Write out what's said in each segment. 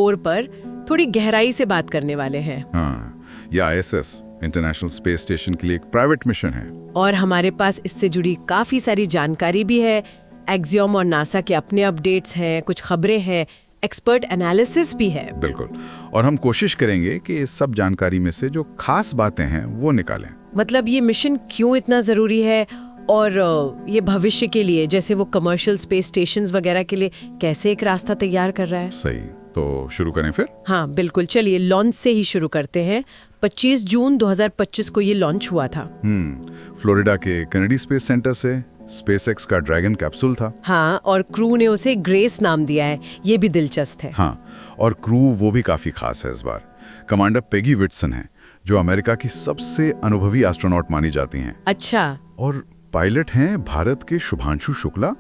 और पर थोड़ी गहराई से बात करने वाले हैं। हाँ, ये ISS इंटरनेशनल स्पेस स्टेशन के लिए एक प्राइवेट मिशन है। और हमारे पास इससे जुड़ी काफी सारी जानकारी भी है। एक्सियोम और नासा के अपने अपडेट्स हैं, कुछ खबरें हैं, एक्सपर्ट एनालिसिस भी है। बिल्कुल। और हम कोशिश करेंगे कि इस सब जानकारी में से जो खास बातें हैं वो निकालें। मतलब ये मिशन क्यों इतना जरूरी है और ये भविष्य के लिए, जैसे वो कमर्शियल स्पेस स्टेशंस वगैरह के लिए कैसे एक रास्ता तैयार कर रहा है। सही, तो शुरू करें फिर। हाँ बिल्कुल, चलिए लॉन्च से ही शुरू करते हैं। 25 जून 2025 को ये लॉन्च हुआ था। फ्लोरिडा के कैनेडी स्पेस सेंटर से SpaceX का ड्रैगन कैप्सूल था। हाँ, और क्रू ने उसे ग्रेस नाम दिया है, ये भी दिलचस्प है। हाँ, और क्रू वो भी काफी खास है इस बार। कमांडर पेगी विटसन है, जो अमेरिका की सबसे अनुभवी एस्ट्रोनॉट मानी जाती हैं। अच्छा। और पायलट हैं भारत के शुभांशु शुक्ला,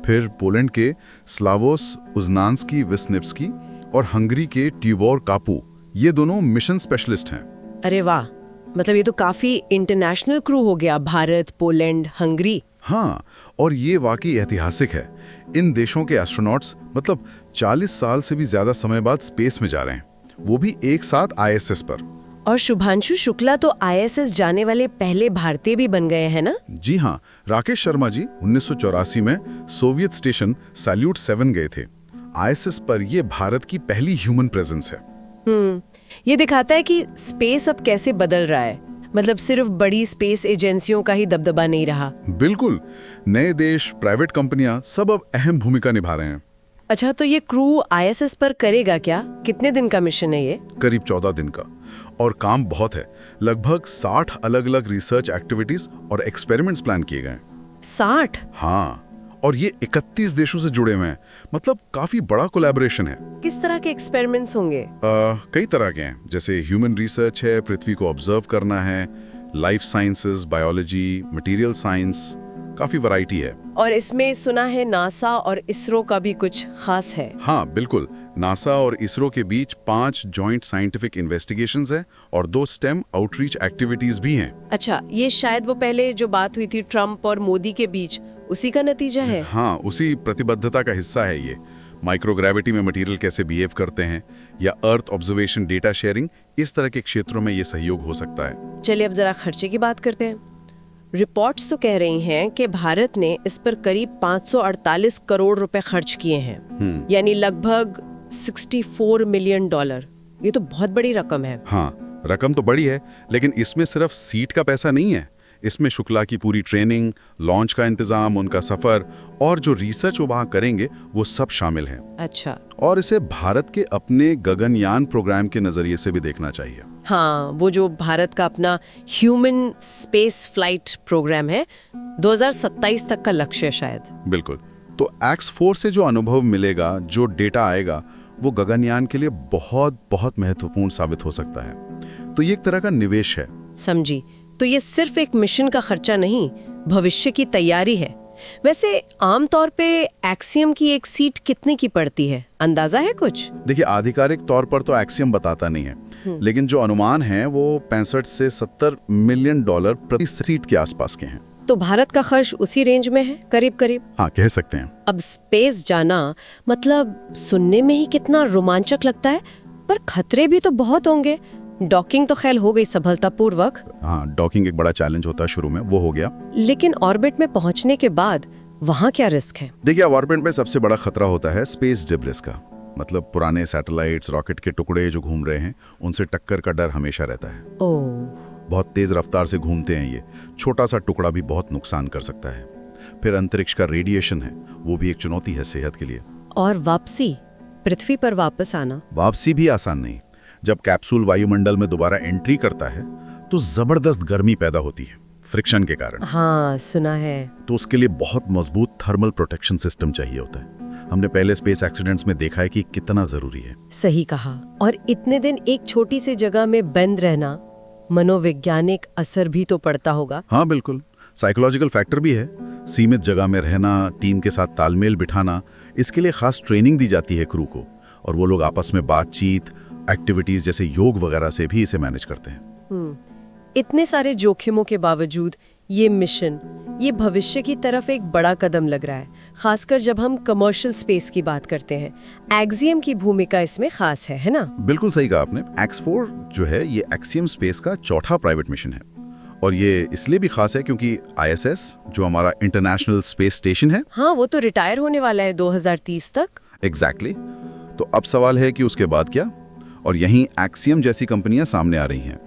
फिर पोलैंड के स्लावोस उज़नान्स्की विस्निप्स्की और हंगरी के ट्यूबोर कापू, ये दोनों मिशन स्पेशलिस्ट हैं। अरे वाह, मतलब ये तो काफी इंटरनेशनल क्रू हो गया, भारत, पोलैंड, हंगरी। हाँ, और ये वाकई ऐतिहासिक है। इन देशों के एस्ट्रोनॉट्स मतलब 40 साल से भी ज्यादा समय बाद स्पेस में जा रहे हैं, वो भी एक साथ ISS पर। और शुभांशु शुक्ला तो ISS जाने वाले पहले भारतीय भी बन गए हैं ना। जी हाँ, राकेश शर्मा जी 1984 में सोवियत स्टेशन सैल्यूट 7 गए थे। ISS पर ये भारत की पहली ह्यूमन प्रेजेंस है। ये दिखाता है कि स्पेस अब कैसे बदल रहा है। मतलब सिर्फ बड़ी स्पेस एजेंसियों का ही दबदबा नहीं रहा। बिल्कुल, नए देश, प्राइवेट कंपनियां सब अब अहम भूमिका निभा रहे हैं। अच्छा, तो ये क्रू ISS पर करेगा क्या? कितने दिन का मिशन है ये? करीब 14 दिन का, और काम बहुत है। लगभग 60 अलग-अलग रिसर्च एक्टिविटीज और एक्सपेरिमेंट्स प्लान किए गए। 60? हाँ, और ये 31 देशों से जुड़े हुए हैं, मतलब काफी बड़ा कोलैबोरेशन है। किस तरह के एक्सपेरिमेंट्स होंगे? कई तरह के हैं, जैसे ह्यूमन रिसर्च है, पृथ्वी को ऑब्जर्व करना है, life sciences, biology, material science, काफी वैरायटी है। और इसमें सुना है नासा और इसरो का भी कुछ खास है। हाँ बिल्कुल, नासा और इसरो के बीच 5 जॉइंट साइंटिफिक इन्वेस्टिगेशंस है और 2 स्टेम आउटरीच एक्टिविटीज भी हैं। अच्छा, ये शायद वो पहले जो बात हुई थी ट्रम्प और मोदी के बीच, उसी का नतीजा है। हाँ, उसी प्रतिबद्धता का हिस्सा है ये। माइक्रोग्रेविटी में मटेरियल कैसे बिहेव करते हैं, या अर्थ ऑब्जर्वेशन, डेटा शेयरिंग, इस तरह के क्षेत्रों में ये सहयोग हो सकता है। चलिए अब जरा खर्चे की बात करते हैं। रिपोर्ट्स तो कह रही हैं कि भारत ने इस पर करीब 548 करोड़ रुपए खर्च किए हैं, यानी लगभग $64 मिलियन। ये तो बहुत बड़ी रकम है। हाँ, रकम तो बड़ी है, लेकिन इसमें सिर्फ सीट का पैसा नहीं है। इसमें शुक्ला की पूरी ट्रेनिंग, लॉन्च का इंतजाम, उनका सफर और जो रिसर्च वो वहाँ करेंगे वो सब शामिल है। अच्छा। और इसे भारत के अपने गगनयान प्रोग्राम के नजरिए से भी देखना चाहिए। हाँ, वो जो भारत का अपना ह्यूमन स्पेस फ्लाइट प्रोग्राम है, 2027 तक का लक्ष्य शायद। बिल्कुल। तो X4 से जो अनुभव मिलेगा, जो डेटा आएगा, वो गगनयान के लिए बहुत बहुत महत्वपूर्ण साबित हो सकता है। तो ये एक तरह का निवेश है। समझी। तो ये सिर्फ एक मिशन का खर्चा नहीं, भविष्य की तैयारी है। वैसे आमतौर पे एक्सियम की एक सीट कितने की पड़ती है, अंदाजा है कुछ? देखिए, आधिकारिक तौर पर तो एक्सियम बताता नहीं है, लेकिन जो अनुमान है वो 65 से $70 मिलियन प्रति सीट के आसपास के हैं। तो भारत का खर्च उसी रेंज में है करीब करीब। हाँ, कह सकते हैं। अब स्पेस जाना मतलब सुनने में ही कितना रोमांचक लगता है, पर खतरे भी तो बहुत होंगे। डॉकिंग तो खैर हो गई सफलतापूर्वक। हाँ, डॉकिंग एक बड़ा चैलेंज होता है शुरू में, वो हो गया। लेकिन ऑर्बिट में पहुंचने के बाद वहाँ क्या रिस्क है? देखिए, ऑर्बिट में सबसे बड़ा खतरा होता है स्पेस डिब्रिस का। मतलब पुराने सैटेलाइट्स, रॉकेट के टुकड़े जो घूम रहे हैं, उनसे टक्कर का डर हमेशा रहता है। ओह। बहुत तेज रफ्तार से घूमते हैं ये, छोटा सा टुकड़ा भी बहुत नुकसान कर सकता है। फिर अंतरिक्ष का रेडिएशन है, वो भी एक चुनौती है सेहत के लिए। और वापसी, पृथ्वी पर वापस आना? वापसी भी आसान नहीं। जब कैप्सूल वायुमंडल में दोबारा एंट्री करता है तो जबरदस्त गर्मी पैदा होती है फ्रिक्शन के कारण। हाँ, सुना है। तो उसके लिए बहुत मजबूत थर्मल प्रोटेक्शन सिस्टम चाहिए होता है। हमने पहले स्पेस एक्सीडेंट्स में देखा है कि कितना जरूरी है। सही कहा। और इतने दिन एक छोटी सी जगह में बंद रहना, मनोवैज्ञानिक असर भी तो पड़ता होगा। हाँ बिल्कुल, साइकोलॉजिकल फैक्टर भी है। सीमित जगह में रहना, टीम के साथ तालमेल बिठाना, इसके लिए खास ट्रेनिंग दी जाती है क्रू को, और वो लोग आपस में बातचीत, एक्टिविटीज जैसे योग वगैरह से भी इसे मैनेज करते हैं। इतने सारे जोखिमों के बावजूद ये मिशन, ये भविष्य की तरफ एक बड़ा कदम लग रहा है। खासकर जब हम कमर्शियल स्पेस की बात करते हैं। एक्सियम की भूमिका इसमें खास है ना? बिल्कुल सही कहा आपने। X4 जो है ये एक्सियम स्पेस का चौथा प्राइवेट मिशन है और ये इसलिए भी खास है क्योंकि ISS जो हमारा इंटरनेशनल स्पेस स्टेशन है, हाँ, वो तो रिटायर होने वाला है 2030 तक। एग्जैक्टली। तो अब सवाल है कि उसके बाद क्या, और यहीं एक्सियम जैसी कंपनियां सामने आ रही हैं।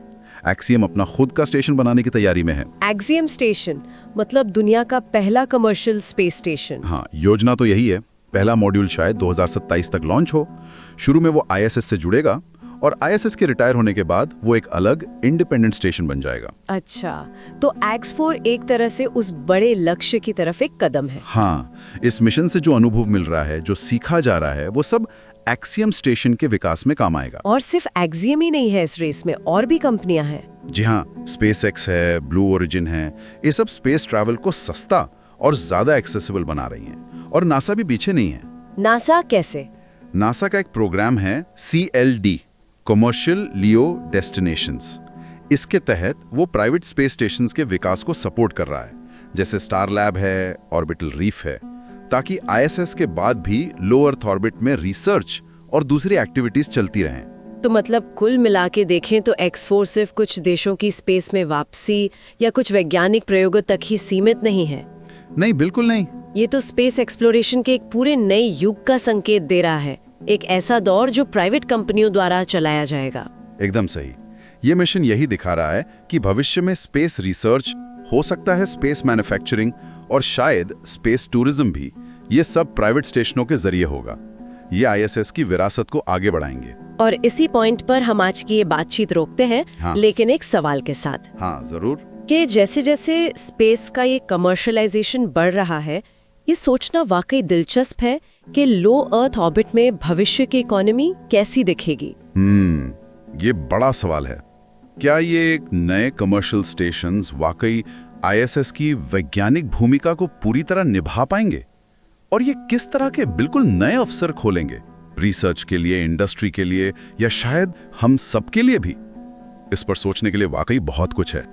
एक्सियम अपना खुद का स्टेशन बनाने की तैयारी में है। एक्सियम स्टेशन मतलब दुनिया का पहला कमर्शियल स्पेस स्टेशन। हाँ, योजना तो यही है। पहला मॉड्यूल शायद 2027 तक लॉन्च हो। शुरू में वो ISS से जुड़ेगा और ISS के रिटायर होने के बाद वो एक अलग इंडिपेंडेंट स्टेशन बन जाएगा। अच्छा, तो X4 एक तरह से उस बड़े लक्ष्य की तरफ एक कदम है। हाँ, इस मिशन से जो अनुभव मिल रहा है, जो सीखा जा रहा है, वो सब एक्सियम स्टेशन के विकास में काम आएगा। और सिर्फ एक्सियम ही नहीं है इस रेस में, और भी कंपनियां हैं। जी हाँ, SpaceX है, ब्लू ओरिजिन है, ये सब स्पेस ट्रैवल को सस्ता और ज्यादा एक्सेसिबल बना रही हैं। और नासा भी पीछे नहीं है। नासा कैसे? नासा का एक प्रोग्राम है CLD, कमर्शियल लियो डेस्टिनेशंस। इसके तहत वो प्राइवेट स्पेस स्टेशंस के विकास को सपोर्ट कर रहा है, जैसे स्टार लैब है, ऑर्बिटल रीफ है, ताकि ISS के बाद भी लो अर्थ ऑर्बिट में रिसर्च और दूसरी एक्टिविटीज चलती रहें। तो मतलब कुल मिला के देखें तो X4 सिर्फ कुछ देशों की स्पेस में वापसी या कुछ वैज्ञानिक प्रयोगों तक ही सीमित नहीं है। नहीं, बिल्कुल नहीं। ये तो स्पेस एक्सप्लोरेशन के एक पूरे नए युग का संकेत दे रहा है, एक ऐसा दौर जो प्राइवेट कंपनियों द्वारा चलाया जाएगा। एकदम सही। ये मिशन यही दिखा रहा है कि भविष्य में स्पेस रिसर्च, हो सकता है स्पेस मैन्युफैक्चरिंग और शायद स्पेस टूरिज्म भी, ये सब प्राइवेट स्टेशनों के जरिए होगा। ये ISS की विरासत को आगे बढ़ाएंगे। और इसी पॉइंट पर हम आज की ये बातचीत रोकते हैं। हाँ। लेकिन एक सवाल के साथ। हाँ, जरूर। कि जैसे जैसे स्पेस का ये कमर्शलाइजेशन बढ़ रहा है, ये सोचना वाकई दिलचस्प है कि लो अर्थ ऑर्बिट में भविष्य की इकोनॉमी कैसी दिखेगी। ये बड़ा सवाल है। क्या ये एक नए कमर्शियल स्टेशंस वाकई ISS की वैज्ञानिक भूमिका को पूरी तरह निभा पाएंगे, और ये किस तरह के बिल्कुल नए अवसर खोलेंगे रिसर्च के लिए, इंडस्ट्री के लिए, या शायद हम सबके लिए भी? इस पर सोचने के लिए वाकई बहुत कुछ है।